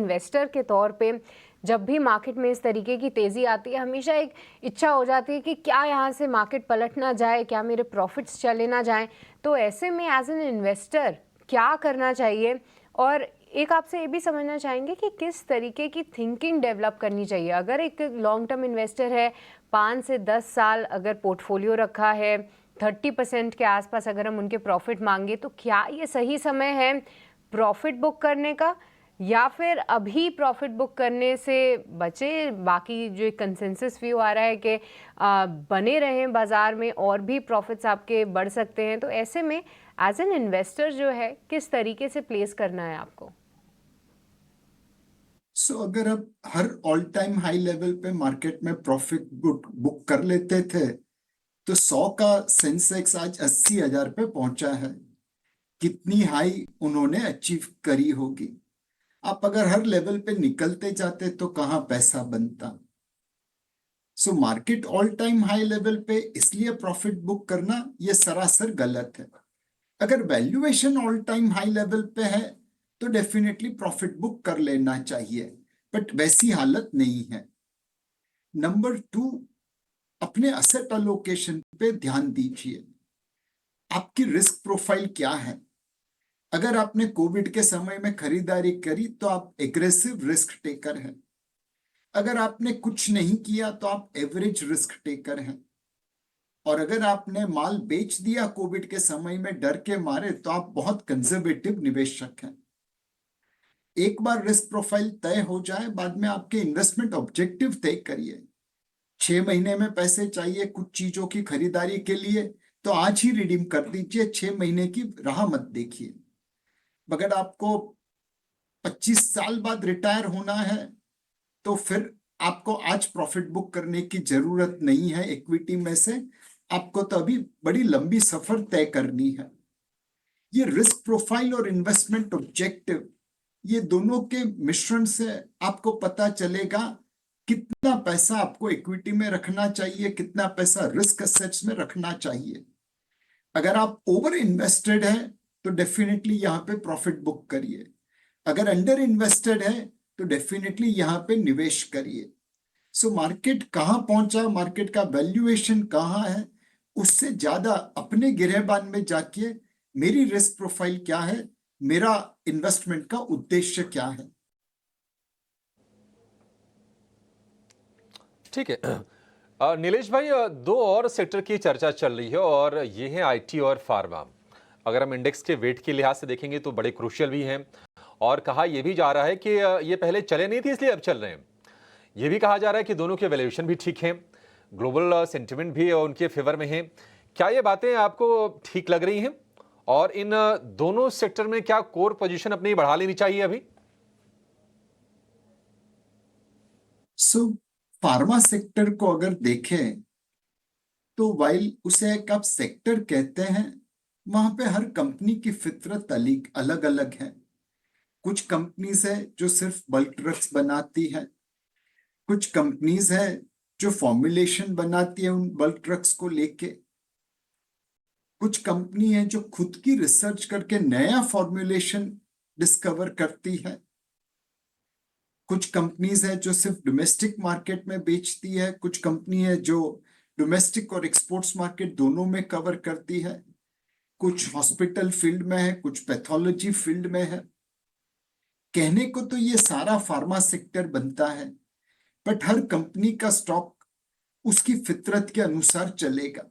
Investor के तौर पे जब भी मार्केट में इस तरीके की तेज़ी आती है, हमेशा एक इच्छा हो जाती है कि क्या यहाँ से मार्केट पलट ना जाए, क्या मेरे प्रॉफिट्स चले ना जाएं। तो ऐसे में एज एन इन्वेस्टर क्या करना चाहिए? और एक आपसे ये भी समझना चाहेंगे कि किस तरीके की थिंकिंग डेवलप करनी चाहिए। अगर एक लॉन्ग टर्म इन्वेस्टर है, 5 से 10 साल अगर पोर्टफोलियो रखा है, 30% के आसपास अगर हम उनके प्रॉफिट मांगे, तो क्या ये सही समय है प्रॉफिट बुक करने का, या फिर अभी प्रॉफिट बुक करने से बचे? बाकी जो कंसेंसस व्यू आ रहा है कि बने रहें बाजार में और भी प्रॉफिट्स आपके बढ़ सकते हैं, तो ऐसे में एज एन इन्वेस्टर जो है किस तरीके से प्लेस करना है आपको? अगर आप हर ऑल टाइम हाई लेवल पे मार्केट में प्रॉफिट बुक कर लेते थे तो 100 का सेंसेक्स आज 80,000 पे पहुंचा है। कितनी हाई उन्होंने अचीव करी होगी। आप अगर हर लेवल पे निकलते जाते तो कहाँ पैसा बनता। Market all time high level पे इसलिए प्रॉफिट बुक करना ये सरासर गलत है। अगर valuation all time high level पे है तो डेफिनेटली प्रॉफिट बुक कर लेना चाहिए, बट वैसी हालत नहीं है। नंबर 2, अपने असेट अलोकेशन पे ध्यान दीजिए। आपकी रिस्क प्रोफाइल क्या है? अगर आपने कोविड के समय में खरीदारी करी तो आप एग्रेसिव रिस्क टेकर हैं। अगर आपने कुछ नहीं किया तो आप एवरेज रिस्क टेकर हैं। और अगर आपने माल बेच दिया कोविड के समय में डर के मारे तो आप बहुत कंजर्वेटिव निवेशक हैं। एक बार रिस्क प्रोफाइल तय हो जाए, बाद में आपके इन्वेस्टमेंट ऑब्जेक्टिव तय करिए। 6 महीने में पैसे चाहिए कुछ चीजों की खरीदारी के लिए तो आज ही रिडीम कर दीजिए, 6 महीने की राह मत देखिए। अगर आपको 25 साल बाद रिटायर होना है तो फिर आपको आज प्रॉफिट बुक करने की जरूरत नहीं है इक्विटी में से। आपको तो अभी बड़ी लंबी सफर तय करनी है। ये रिस्क प्रोफाइल और इन्वेस्टमेंट ऑब्जेक्टिव, ये दोनों के मिश्रण से आपको पता चलेगा कितना पैसा आपको इक्विटी में रखना चाहिए, कितना पैसा रिस्क एसेट्स में रखना चाहिए। अगर आप ओवर इन्वेस्टेड है तो डेफिनेटली यहाँ पे प्रॉफिट बुक करिए। अगर अंडर इन्वेस्टेड है तो डेफिनेटली यहाँ पे निवेश करिए। मार्केट कहाँ पहुंचा, मार्केट का वैल्यूएशन कहाँ है, उससे ज्यादा अपने गिरेबान में जाके मेरी रिस्क प्रोफाइल क्या है, मेरा इन्वेस्टमेंट का उद्देश्य क्या है। ठीक है। नीलेश भाई, दो और सेक्टर की चर्चा चल रही है और ये है आईटी और फार्मा। अगर हम इंडेक्स के वेट के लिहाज से देखेंगे तो बड़े क्रूशियल भी हैं, और कहा यह भी जा रहा है कि ये पहले चले नहीं थे इसलिए अब चल रहे हैं। यह भी कहा जा रहा है कि दोनों के वैल्यूएशन भी ठीक हैं, ग्लोबल सेंटिमेंट भी उनके फेवर में है। क्या ये बातें आपको ठीक लग रही हैं? और इन दोनों सेक्टर में क्या कोर पोजीशन अपनी बढ़ा लेनी चाहिए अभी? फार्मा सेक्टर को अगर देखें तो वाइल उसे एक आप सेक्टर कहते हैं, वहां पे हर कंपनी की फितरत अलग अलग है। कुछ कंपनीज है जो सिर्फ बल्क ड्रग्स बनाती है, कुछ कंपनीज है जो फॉर्मुलेशन बनाती है उन बल्क ड्रग्स को लेके, कुछ कंपनी है जो खुद की रिसर्च करके नया फॉर्मुलेशन डिस्कवर करती है, कुछ कंपनीज है जो सिर्फ डोमेस्टिक मार्केट में बेचती है, कुछ कंपनी है जो डोमेस्टिक और एक्सपोर्ट्स मार्केट दोनों में कवर करती है, कुछ हॉस्पिटल फील्ड में है, कुछ पैथोलॉजी फील्ड में है। कहने को तो ये सारा फार्मा सेक्टर बनता है, बट हर कंपनी का स्टॉक उसकी फितरत के अनुसार चलेगा।